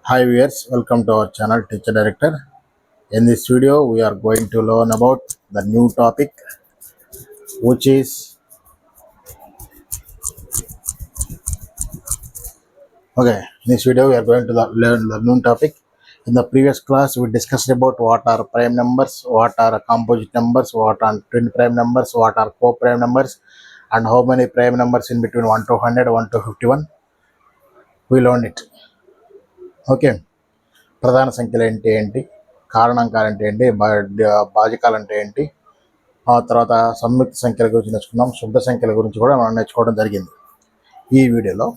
Hi viewers, welcome to our channel Teacher Director. In this video, we are going to learn about the new topic, which is okay. In this video, we are going to learn the new topic. In the previous class, we discussed about what are prime numbers, what are composite numbers, what are twin prime numbers, what are co-prime numbers, and how many prime numbers in between 1 to 100, 1 to 51. We learned it. Okay. ప్రధాన సంఖ్యలు ఏంటి కారణాంకాలు ఏంటి భాజకాలు ఏంటి ఆ తర్వాత సంయుక్త సంఖ్యల గురించి నేర్చుకున్నాం, శుద్ధ సంఖ్యల గురించి కూడా మనం నేర్చుకోవడం జరిగింది. ఈ వీడియోలో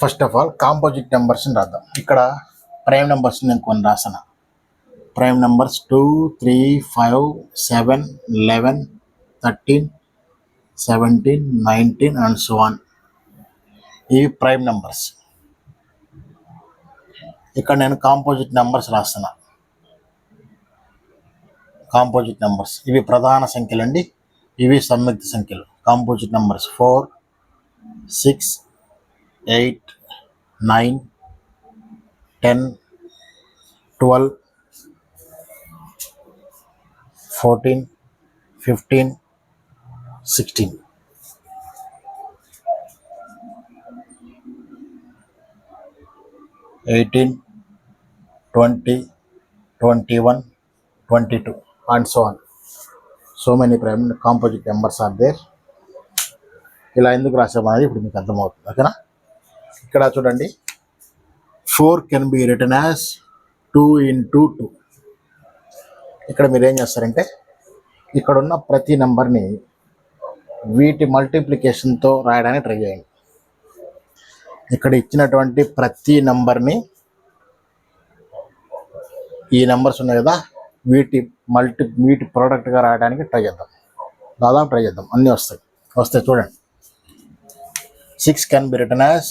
ఫస్ట్ ఆఫ్ ఆల్ కాంపోజిట్ నెంబర్స్ని రాద్దాం. ఇక్కడ ప్రైమ్ నెంబర్స్ నేను కొన్ని రాసాను. Prime numbers 2, 3, 5, 7, 11, 13, 17, 19 and so on. ఇవి ప్రైమ్ నెంబర్స్. ఇక్కడ నేను కాంపోజిట్ నెంబర్స్ రాస్తున్నా. కాంపోజిట్ నెంబర్స్ ఇవి ప్రధాన సంఖ్యలు అండి, ఇవి సంయుక్త సంఖ్యలు. Composite numbers 4, 6, 8, 9, 10, 12, 14, 15, 16. (18, 20, 21, 22 and so on. So many prime composite numbers are there. ఇలా ఎందుకు రాసామనేది ఇప్పుడు మీకు అర్థమవుతుంది. ఓకేనా? ఇక్కడ చూడండి, 4 can be written as 2 into 2. ఇక్కడ మీరు ఏం చేస్తారంటే ఇక్కడ ఉన్న ప్రతి నెంబర్ని వీటి మల్టిప్లికేషన్తో రాయడానికి ట్రై చేయండి. ఇక్కడ ఇచ్చినటువంటి ప్రతి నెంబర్ని, ఈ నెంబర్స్ ఉన్నాయి కదా, వీటి ప్రోడక్ట్గా రాయడానికి ట్రై చేద్దాం. దాదాపు ట్రై చేద్దాం, అన్నీ వస్తాయి చూడండి. 6 can be written as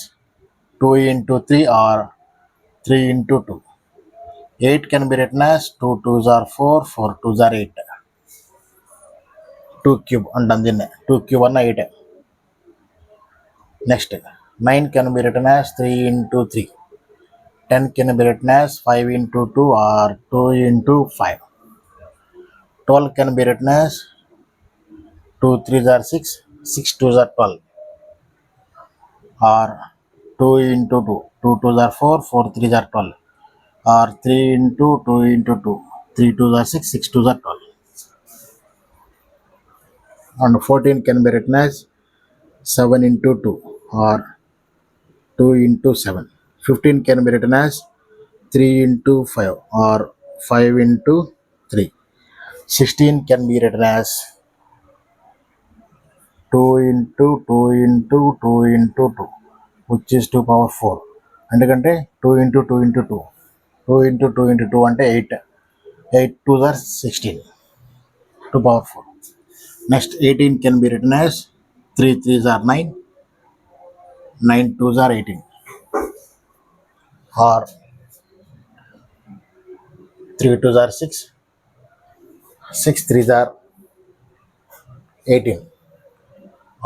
2 into 3 or 3 into 2. 8 can be written as 2 2s are 4, 4 2s are 8. 2 cube అంటాం దీన్ని, 2 cube అన్న 8. Next 9 can be written as 3 into 3. 10 can be written as 5 into 2 or 2 into 5. 12 can be written as 2 3s are 6, 6 2s are 12. Or 2 into 2, 2 2s are 4, 4 3s are 12. Or 3 into 2 into 2, 3 2s are 6, 6 2s are 12. And 14 can be written as 7 into 2 or 2 into 7. 15 can be written as 3 into 5 or 5 into 3. 16 can be written as 2 into 2 into 2 into 2, which is 2 power 4. ఎందుకంటే 2 into 2 into 2, 2 into 2 into 2 అంటే 8, 8 2s are 16, 2 power 4. Next 18 can be written as 3 3s are 9, 9 2s are 18. Or 3 2s are 6, 6 3s are 18.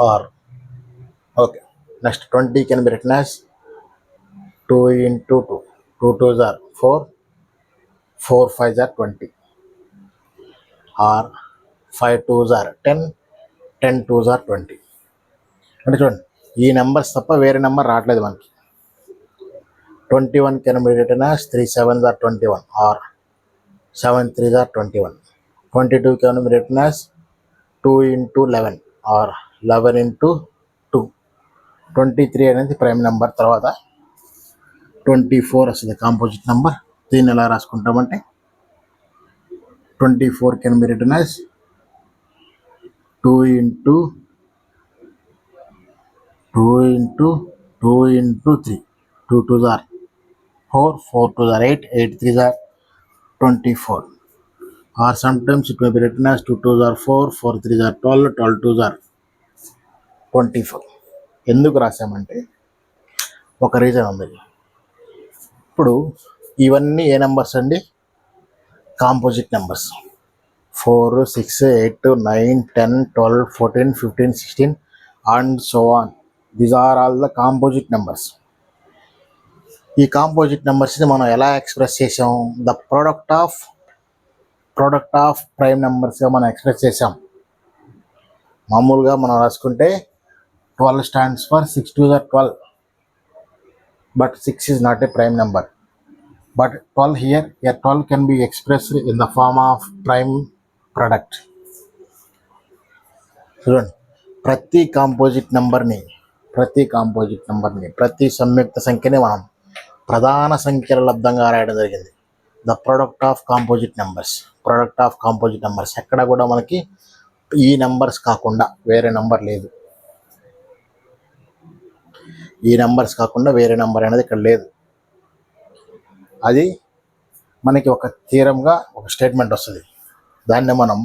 Or okay, next 20 can be written as 2 into 2, 2 2s are 4, 4 5s are 20. Or 5 2s are 10, 10 2s are 20. అంటే చూడండి, ఈ numbers తప్ప వేరే number రావట్లేదు మనకి. 21 can be written as 3 7s are 21 or 7 3s are 21. 22 can be written as 2 into 11 or 11 into 2. 23 అనేది prime number. తర్వాత 24 వస్తుంది కాంపోజిట్ నెంబర్. దీన్ని ఎలా రాసుకుంటామంటే 24 can be written as 2 into 2 into 2 into 3. 2 2s are 4, 4 2s are 8, 8 3s are 24. Or sometimes it may be written as 2 2s are 4, 4 3s are 12, 12 2s are 24. ఎందుకు రాసామంటే ఒక reason ఉంది. ఇప్పుడు ఇవన్నీ ఏ numbers అండి? Composite numbers. 4 6 8 9 10 12 14 15 16 and so on. These are all the composite numbers. ఈ composite నెంబర్స్ని మనం ఎలా express చేసాం? ద ప్రోడక్ట్ ఆఫ్ ప్రైమ్ నెంబర్స్గా మనం ఎక్స్ప్రెస్ చేసాం. మామూలుగా మనం రాసుకుంటే 12 stands for 6 2 are 12, but 6 is not a prime number. But 12 here 12 can be expressed in the form of prime product. చూడండి, ప్రతి కాంపోజిట్ నెంబర్ని ప్రతి సంయుక్త సంఖ్యని మనం ప్రధాన సంఖ్యల లబ్ధంగా రాయడం జరిగింది. The product of composite numbers ఎక్కడ కూడా మనకి ఈ నెంబర్స్ కాకుండా వేరే నెంబర్ లేదు. ఈ నెంబర్స్ కాకుండా వేరే నెంబర్ అనేది ఇక్కడ లేదు. అది మనకి ఒక థీరంగా ఒక స్టేట్మెంట్ వస్తుంది. దాన్ని మనం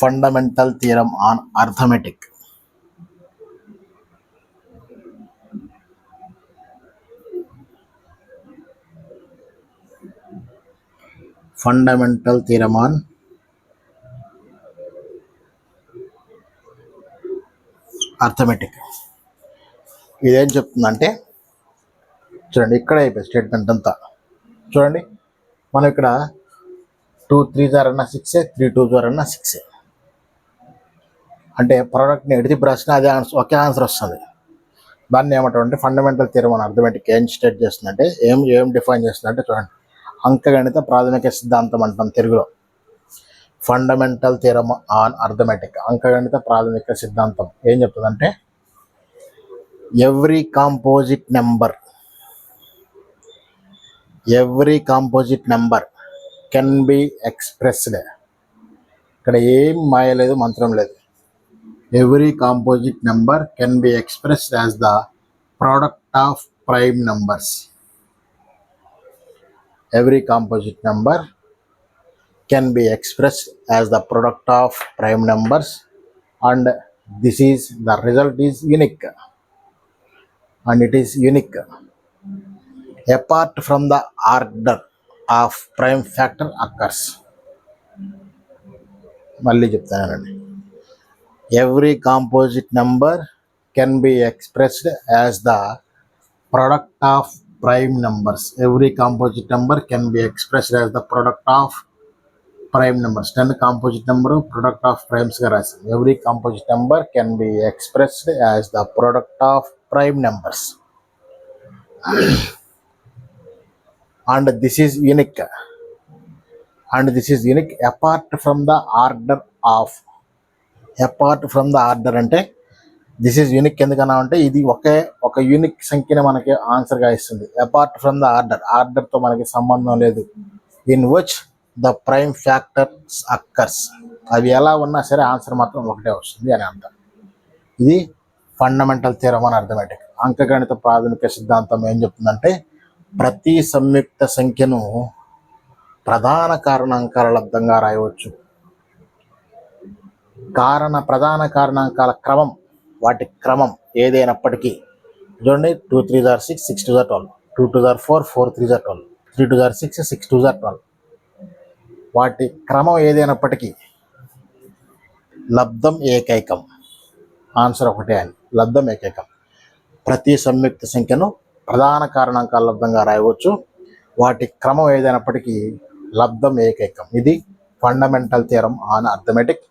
fundamental theorem on arithmetic. Fundamental theorem on arithmetic. ఇదేం చెప్తుందంటే, చూడండి ఇక్కడ అయిపోయింది స్టేట్మెంట్ అంతా. చూడండి, మనం ఇక్కడ 2 3 అన్న 6, 3 2 అన్న 6. అంటే ప్రోడక్ట్ని ఎడితి రాసినా అదే ఆన్సర్, ఒకే ఆన్సర్ వస్తుంది. దాన్ని ఏమంటామంటే ఫండమెంటల్ థియరం అని అర్థమెటిక్ ఏం స్టేట్ చేస్తుందంటే, ఏం డిఫైన్ చేస్తుందంటే, చూడండి, అంకగణిత ప్రాథమిక సిద్ధాంతం అంటాం తెలుగులో. ఫండమెంటల్ థియరం ఆన్ అర్థమెటిక్, అంకగణిత ప్రాథమిక సిద్ధాంతం ఏం చెప్తుందంటే, every composite number can be expressed. ఇక్కడ ఏం మాయ లేదు, మంత్రం లేదు. Every composite number can be expressed as the product of prime numbers. Every composite number can be expressed as the product of prime numbers, and the result is unique, and it is unique apart from the order of prime factor occurs. మళ్ళీ చెప్తానండి, every composite number can be expressed as the product of prime numbers. Every composite number can be expressed as the product of prime numbers. 10 composite number product of primes ga rasi. Every composite number can be expressed as the product of prime numbers, and this is unique apart from the order అంటే this is unique ఎందుకన్నా అంటే ఇది ఒక unique సంఖ్యని మనకి ఆన్సర్గా ఇస్తుంది. Apart from the ఆర్డర్తో మనకి సంబంధం లేదు. In which the prime factors occurs, అవి ఎలా ఉన్నా సరే ఆన్సర్ మాత్రం ఒకటే వస్తుంది అని అంటారు. ఇది ఫండమెంటల్ థియరం అని అర్థమెటిక్. అంకగణిత ప్రాథమిక సిద్ధాంతం ఏం చెప్తుందంటే, ప్రతి సంయుక్త సంఖ్యను ప్రధాన కారణాంకాల లబ్ధంగా రాయవచ్చు. ప్రధాన కారణాంకాల క్రమం, వాటి క్రమం ఏదైనప్పటికీ, చూడండి, 2 3 are 6, 6 2 are 12, 2 2 are 4, 4 3 are 12, 3 2 are 6, 6 2 are 12. వాటి క్రమం ఏదైనప్పటికీ లబ్ధం ఏకైకం, ఆన్సర్ ఒకటే అని. లబ్ధం ఏకైకం. ప్రతి సంయుక్త సంఖ్యను ప్రధాన కారణాంకాల లబ్ధంగా రాయవచ్చు. వాటి క్రమం ఏదైనప్పటికీ లబ్ధం ఏకైకం. ఇది fundamental theorem on arithmetic.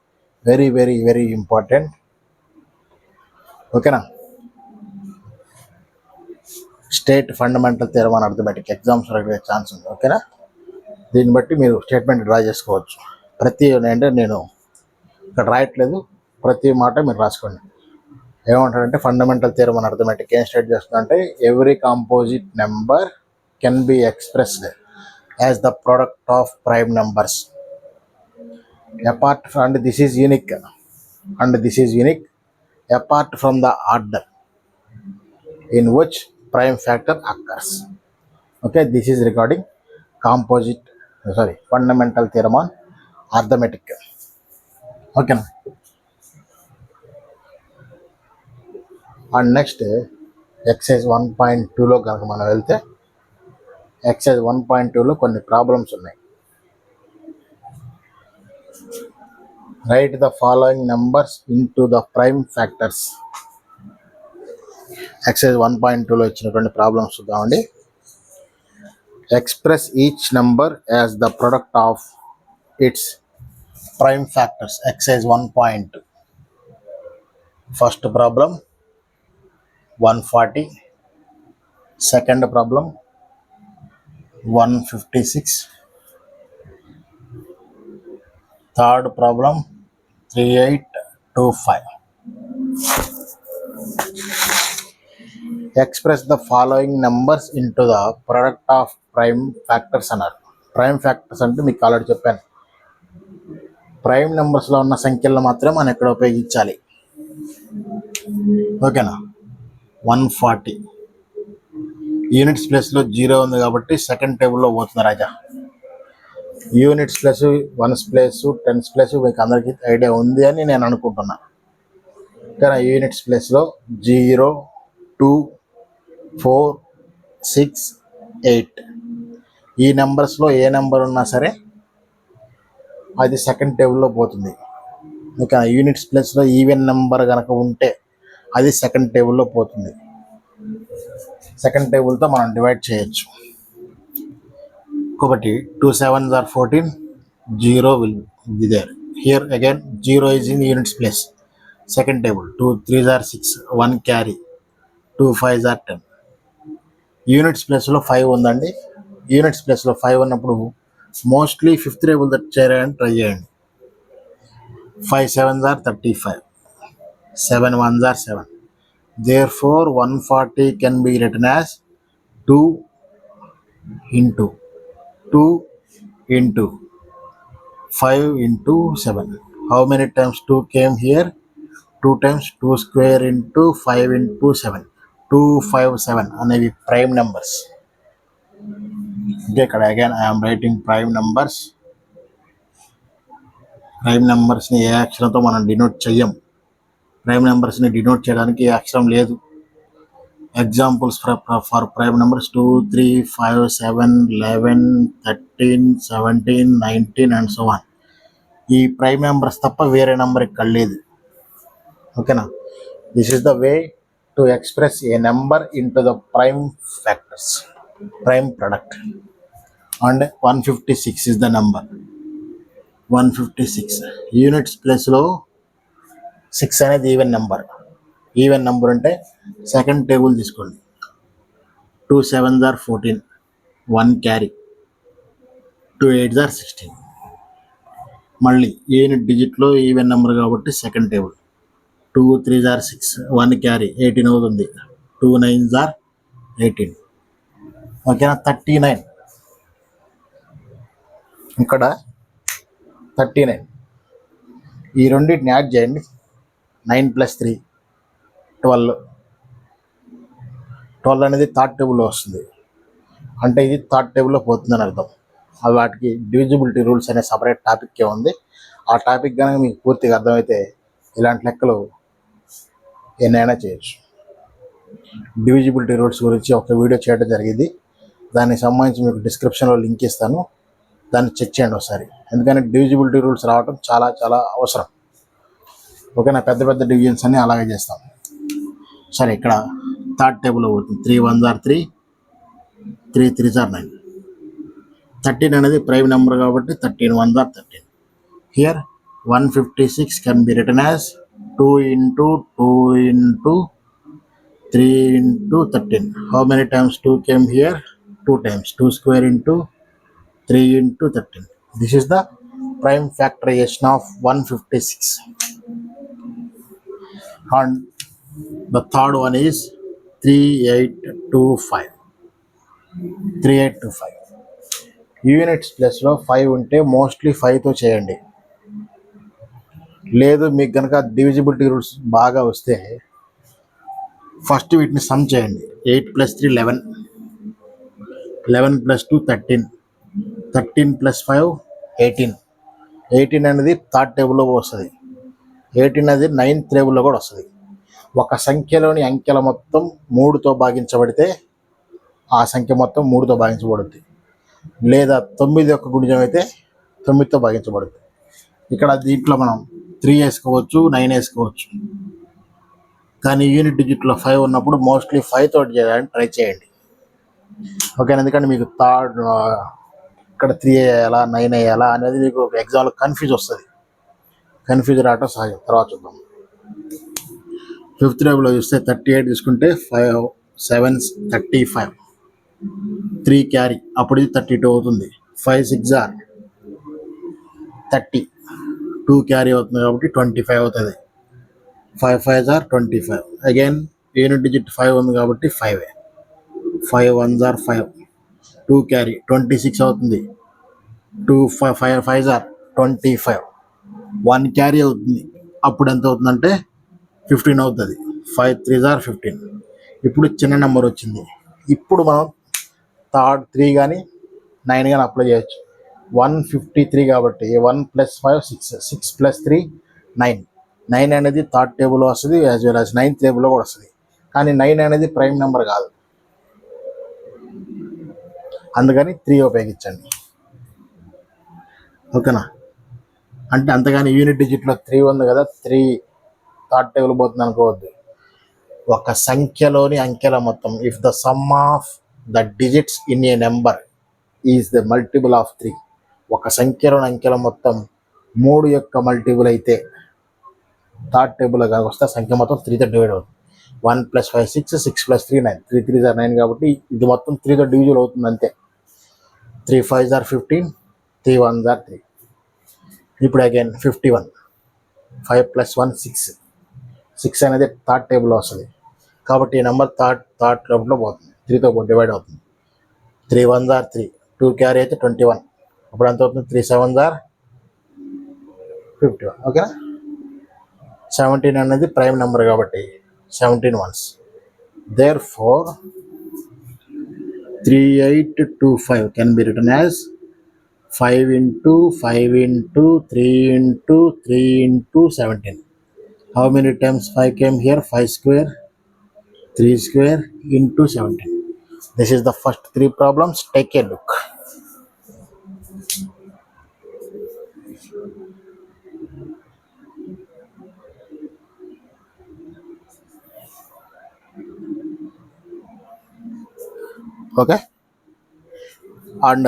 Very very very important. ఓకేనా? State fundamental theorem on arithmetic exams అడిగే ఛాన్స్ ఉంది. ఓకేనా? దీన్ని బట్టి మీరు స్టేట్మెంట్ డ్రా చేసుకోవచ్చు. అంటే నేను ఇక్కడ రాయట్లేదు, ప్రతి మాట మీరు రాసుకోండి. ఏమంటాడంటే ఫండమెంటల్ థియరం ఆన్ అర్థమెటిక్ ఏం స్టేట్ చేస్తుందంటే, every composite number can be expressed as the product of prime numbers apart from, and this is unique apart from the order in which prime factor occurs. Okay, this is regarding fundamental theorem on arithmetic. Okay, and next exercise 1.2 లో కనుక మనం వెళ్తే, exercise 1.2 లో కొన్ని problems ఉన్నాయి. Write the following numbers into the prime factors. Exercise 1.2 లో ఇచ్చినటువంటి problems చూద్దామండి. Express each number as the product of its prime factors. Exercise 1.2. First problem 140. Second problem 156. Third problem 3825. Express the following numbers into the product of prime factors అన్నారు. Prime factors అంటే మీకు already చెప్పాను, prime నెంబర్స్లో ఉన్న సంఖ్యలను మాత్రమే మనం ఇక్కడ ఉపయోగించాలి. ఓకేనా. 140 యూనిట్స్ ప్లేస్లో 0 ఉంది కాబట్టి సెకండ్ టేబుల్లో పోతుంది రాజా. Units plus, ones place, tens place మీకు అందరికీ ఐడియా ఉంది అని నేను అనుకుంటున్నా. కానీ యూనిట్స్ ప్లేస్లో 0, 2, 4, 6, 8 ఈ నెంబర్స్లో ఏ నెంబర్ ఉన్నా సరే అది సెకండ్ టేబుల్లో పోతుంది. ఇంకా యూనిట్స్ ప్లేస్లో ఈవెన్ నెంబర్ కనుక ఉంటే అది సెకండ్ టేబుల్లో పోతుంది. సెకండ్ టేబుల్తో మనం డివైడ్ చేయొచ్చు. కాబట్టి 2 7s are 14, 0 will be there. Here again 0 is in units place. Second table 2 3s are 6, 1 carry, 2 5s are 10. Units ప్లేస్లో 5 ఉందండి. యూనిట్స్ ప్లేస్లో 5 ఉన్నప్పుడు మోస్ట్లీ ఫిఫ్త్ టేబుల్ చేయడానికి ట్రై చేయండి. 5 7s are 35, 7 1s are 7. Therefore 140 can be written as 2 into 5 into 7. How many times 2 came here? 2 times. 2 square into 5 into 7. 2 5 7 అనేవి prime numbers. అంటే ఇక్కడ again I'm writing prime numbers. Prime నెంబర్స్ని ఏ అక్షరంతో మనం denote చెయ్యం. ప్రైమ్ నెంబర్స్ని డినోట్ చేయడానికి ఏ అక్షరం లేదు. Examples for prime numbers 2 3 5 7 11 13 17 19 and so on. ఈ ప్రైమ్ నెంబర్స్ తప్ప వేరే నెంబర్ ఇక్కడ లేదు. ఓకేనా. This is the way to express A number in to the prime factors, prime product. And 156 is the number. 156 units ప్లేస్లో 6 అనేది ఈవెన్ నెంబర్. ఈవెన్ నెంబర్ అంటే second table తీసుకోండి. 2 7s are 14, 1 carry, 2 8s are 16. మళ్ళీ unit డిజిట్లో even number కాబట్టి second table. 2 3s are 6, 1 carry, 18 అవుతుంది. 2 9s are 18. ఓకేనా. 39 ఇక్కడ 39. ఈ రెండింటిని యాడ్ చేయండి. 9 + 3 12 అనేది థర్డ్ టేబుల్లో వస్తుంది. అంటే ఇది థర్డ్ టేబుల్లో పోతుందని అర్థం. అవి వాటికి డివిజిబిలిటీ రూల్స్ అనే సపరేట్ టాపిక్కే ఉంది. ఆ టాపిక్ కనుక మీకు పూర్తిగా అర్థమైతే ఇలాంటి లెక్కలు ఎన్నైనా చేయొచ్చు. డివిజిబిలిటీ రూల్స్ గురించి ఒక వీడియో చేయడం జరిగింది. దానికి సంబంధించి మీకు డిస్క్రిప్షన్లో లింక్ ఇస్తాను, దాన్ని చెక్ చేయండి ఒకసారి. ఎందుకంటే డివిజిబిలిటీ రూల్స్ రావడం చాలా చాలా అవసరం. ఓకేనా. పెద్ద పెద్ద డివిజన్స్ అన్నీ అలాగే చేస్తాం. సరే, ఇక్కడ థర్డ్ టేబుల్లో పోతుంది. 3 1s are 3, 3 3s are 9. 13 అనేది ప్రైమ్ నెంబర్ కాబట్టి 13 1s are 13. Here 156 can be written as 2 into 2 into 3 into 13. How many times 2 came here? 2 times. 2 square into 3 into 13. This is the prime factorization of 156. And the third one is 3825. 3825 units ప్లస్లో 5 ఉంటే mostly 5తో చేయండి. లేదు మీకు కనుక divisibility rules బాగా వస్తే first వీటిని some చేయండి. 8 + 3 11, 11 + 2 13, 13 + 5 18. 18 అనేది థర్డ్ టేబుల్లో వస్తుంది. 18 అనేది 9th టేబుల్లో కూడా వస్తుంది. ఒక సంఖ్యలోని అంకెల మొత్తం 3తో భాగించబడితే ఆ సంఖ్య మొత్తం 3తో భాగించబడుద్ది. లేదా 9 యొక్క గుణిజం అయితే 9తో భాగించబడుద్ది. ఇక్కడ దీంట్లో మనం 3 వేసుకోవచ్చు, 9 వేసుకోవచ్చు. కానీ యూనిట్ డిజిట్లో 5 ఉన్నప్పుడు మోస్ట్లీ 5 తోటి చేయడానికి ట్రై చేయండి. ఓకేనా. ఎందుకంటే మీకు థర్డ్ ఇక్కడ 3 వేయాలా 9 వేయాలా అనేది మీకు ఎగ్జామ్లో కన్ఫ్యూజ్ వస్తుంది. కన్ఫ్యూజ్ రావటం సహజం. తర్వాత చూద్దాం. ఫిఫ్త్ టేబుల్లో చూస్తే 38 తీసుకుంటే 5 7 35, 3 క్యారీ, అప్పుడు ఇది 32 అవుతుంది. 5 6 ఆర్ 30, 2 క్యారీ అవుతుంది కాబట్టి 25 అవుతుంది. 5 5 ఆర్ 25. అగైన్ యూనిట్ డిజిట్ 5 ఉంది కాబట్టి 5, 5 1 ఆర్ 5, 2 క్యారీ 26 అవుతుంది. 2 5 5 ఆర్ 25, 1 క్యారీ అవుతుంది. అప్పుడు ఎంత అవుతుందంటే 15 అవుతుంది. 5 3 ఆర్ 15. ఇప్పుడు చిన్న నెంబర్ వచ్చింది. ఇప్పుడు మనం థర్డ్ 3 కానీ 9 కానీ అప్లై చేయొచ్చు. 153 కాబట్టి 1 + 5 6, 6 + 3 9. 9 అనేది థర్డ్ టేబుల్లో వస్తుంది, యాజ్ వెల్ యాజ్ 9th టేబుల్లో కూడా వస్తుంది. కానీ 9 అనేది ప్రైమ్ నెంబర్ కాదు, అందుకని 3 ఉపయోగించండి. ఓకేనా. అంటే అంతగాని యూనిట్ డిజిట్లో 3 ఉంది కదా, 3 థర్డ్ టేబుల్ పోతుంది అనుకోవద్దు. ఒక సంఖ్యలోని అంకెల మొత్తం, if the sum of the digits in a number is the multiple of 3, ఒక సంఖ్యలోని అంకెల మొత్తం 3 యొక్క మల్టిపుల్ అయితే థర్డ్ టేబుల్లో కానీ వస్తే సంఖ్య మొత్తం 3తో డివైడ్ అవుతుంది. 1 + 5 6, 6 + 3 9, 3 3 ఆర్ 9 కాబట్టి ఇది మొత్తం 3తో డివిజువల్ అవుతుంది అంతే. 3 5 ఆర్ 15, 3 1 ఆర్ 3. ఇప్పుడు అగైన్ 51, 5 + 1 6, 6 అనేది థర్డ్ టేబుల్లో వస్తుంది కాబట్టి ఈ నెంబర్ థర్డ్ టేబుల్లో పోతుంది, 3తో డివైడ్ అవుతుంది. 3 1 ఆర్ 3, 2 క్యారీ అయితే 21, అప్పుడు ఎంత అవుతుంది? 3 7 ఆర్ 51. ఓకేనా. 17 అనేది ప్రైమ్ నెంబర్ కాబట్టి 17 ones. Therefore 3825 can be written as 5 into 5 into 3 into 3 into 17. How many times 5 came here? 5 square, 3 square into 17. This is the first 3 problems. Take a look. Okay. And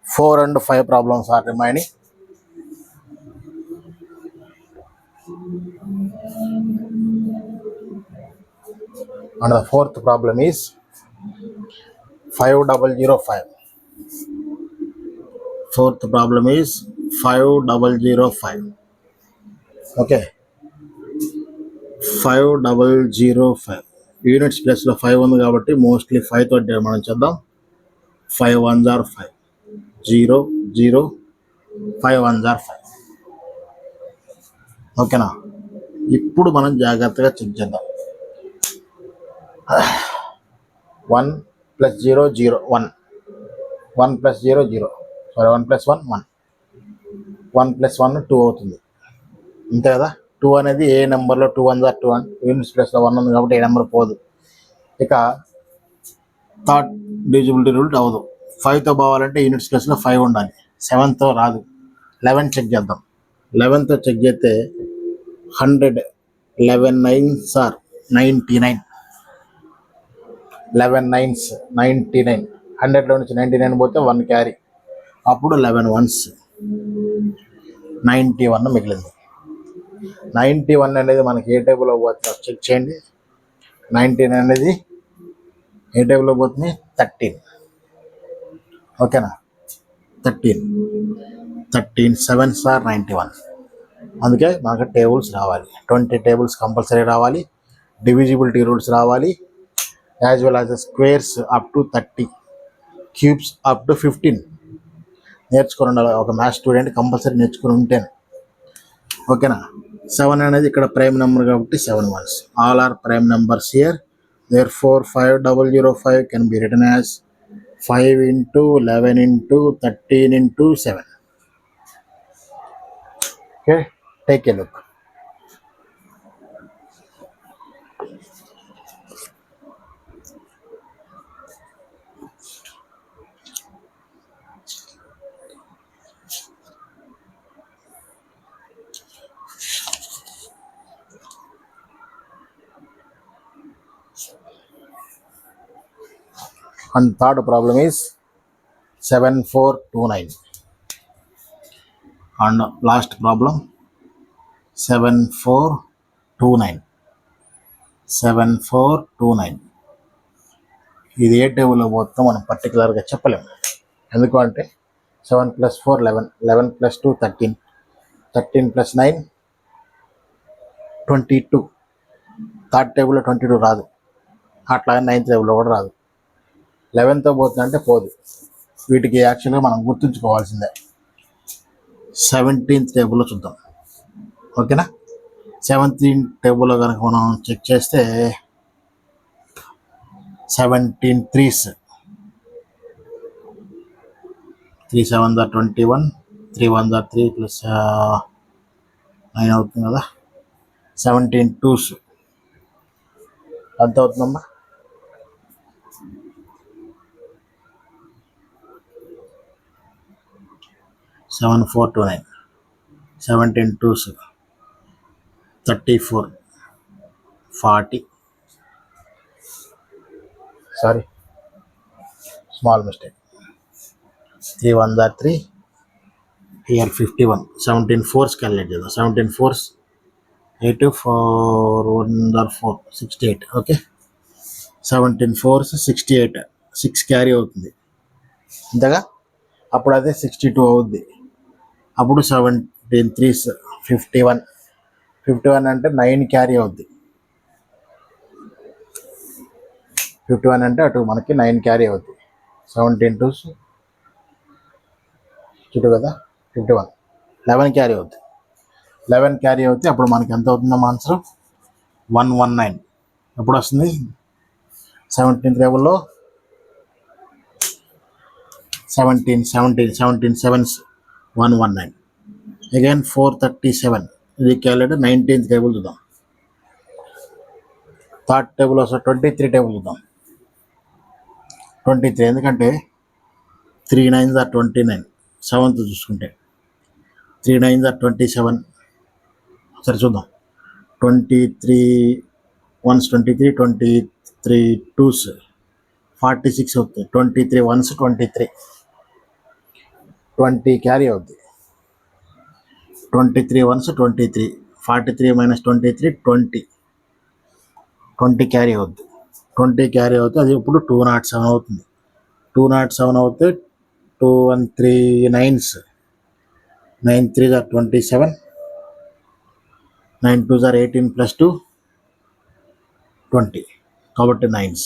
4 and 5 problems are remaining. And the fourth problem is 5005. Fourth problem is 5005. Okay. 5005 units ప్లస్లో 5 ఉంది కాబట్టి mostly 5 తోటి మనం చేద్దాం. 5 1 are 5, 0 0, 5 1 are 5. ఓకేనా. ఇప్పుడు మనం జాగ్రత్తగా చెక్ చేద్దాం. 1 + 0 0 1, 1 + 0 0, సారీ 1 + 1 1, 1 + 1 2 అవుతుంది, అంతే కదా. 2 అనేది ఏ నెంబర్లో 2 1 ఆర్ 2 యూనిట్స్ ప్లస్లో 1 ఉంది కాబట్టి ఏ నెంబర్ పోదు. ఇక థర్డ్ డివిజిబిలిటీ రూల్ అవ్వదు. 5తో పోవాలంటే యూనిట్స్ ప్లస్లో 5 ఉండాలి. 7తో రాదు. 11 చెక్ చేద్దాం. 11తో చెక్ చేస్తే 100, 11 9s ఆర్ 99, 11 9s 99. 100లో నుంచి 99 పోతే 1 క్యారీ, అప్పుడు 11 ones 91 మిగిలింది. 91 అనేది మనకి ఏ టేబుల్లో పోతుందో చెక్ చేయండి. 19 అనేది ఏ టేబుల్లో పోతుంది? 13. ఓకేనా. 13 7s ఆర్ 91. అందుకే మనకు టేబుల్స్ రావాలి. 20 టేబుల్స్ కంపల్సరీ రావాలి. డివిజిబిలిటీ రూల్స్ రావాలి, as well as squares up to 30, cubes up to 15 నేర్చుకుని ఉండాలి. ఒక మ్యాథ్స్ స్టూడెంట్ కంపల్సరీ నేర్చుకుని ఉంటేనే. ఓకేనా. 7 అనేది ఇక్కడ ప్రైమ్ నెంబర్ కాబట్టి 7 ones. All are prime numbers here. Therefore 5005 can be written as 5 into 11 into 13 into 7. Okay, take a look. And third problem is 7429. And last problem 7429. 7429. ఇది ఏ టేబుల్లో పోతుందో మనం పర్టికులర్గా చెప్పలేము. ఎందుకు అంటే 7 + 4 11, 11 + 2 13, 13 + 9 22. థర్డ్ టేబుల్లో 22 రాదు, అట్లాగే నైన్త్ టేబుల్లో కూడా రాదు. 11తో పోతుందంటే పోదు. వీటికి యాక్చువల్గా మనం గుర్తుంచుకోవాల్సిందే. 17th టేబుల్లో చూద్దాం, ఓకేనా. 17th టేబుల్లో కనుక మనం చెక్ చేస్తే 17 3s, 3 7 21, 3 1 3 + 9 అవుతుంది కదా. 17 2s ఎంత అవుతుందమ్మా? 7429. 17 2s 34, 40. Sorry, small mistake. 3 1 3, here 51. 17 4s calculate చేద్దాం. 17 4s 8, 4 1 4, 68. ఓకే, 17 4s 68, 6 క్యారీ అవుతుంది ఇంతగా. అప్పుడు అదే 62 అవుద్ది. అప్పుడు 17 3s 51. 51 అంటే 9 క్యారీ అవుద్ది. 51 అంటే అటు మనకి 9 క్యారీ అవుద్ది. 17 2s 62 కదా, 51, 11 క్యారీ అవుద్ది. 11 క్యారీ అవుతే అప్పుడు మనకి ఎంత అవుతుందమ్మా ఆన్సర్? 119. ఎప్పుడు వస్తుంది? 17th టేబుల్లో 17 7s 119. అగైన్ 437. ఇది క్యాలిక్యులేటర్ 19th టేబుల్ చూద్దాం. థర్డ్ టేబుల్ వస్తుంది 23 టేబుల్ చూద్దాం. 23 ఎందుకంటే 3 9s 29. 7th చూసుకుంటే 3 9s 27. సరే చూద్దాం. 23 1s 23, 23 2s 46 అవుతుంది. 23 1s 23, 20 క్యారీ అవుద్ది. 23 1s 23, 43 - 23 20 క్యారీ అవుద్ది. 20 క్యారీ అవుతే అది ఇప్పుడు 207 అవుతుంది. 207 అవుతే 2 1 3 9s, 9 3s 27, 9 2s 18 + 2 20. కాబట్టి 9s.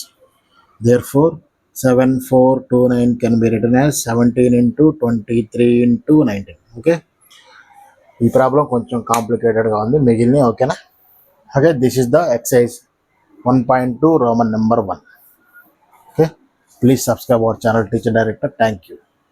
Therefore 7429 can be written as 17 × 23 × 19. Okay, ఈ ప్రాబ్లం కొంచెం కాంప్లికేటెడ్గా ఉంది, మిగిలిన ఓకేనా. Okay, this is the exercise 1.2 Roman number 1. Okay, please subscribe our channel Teacher Director. Thank you.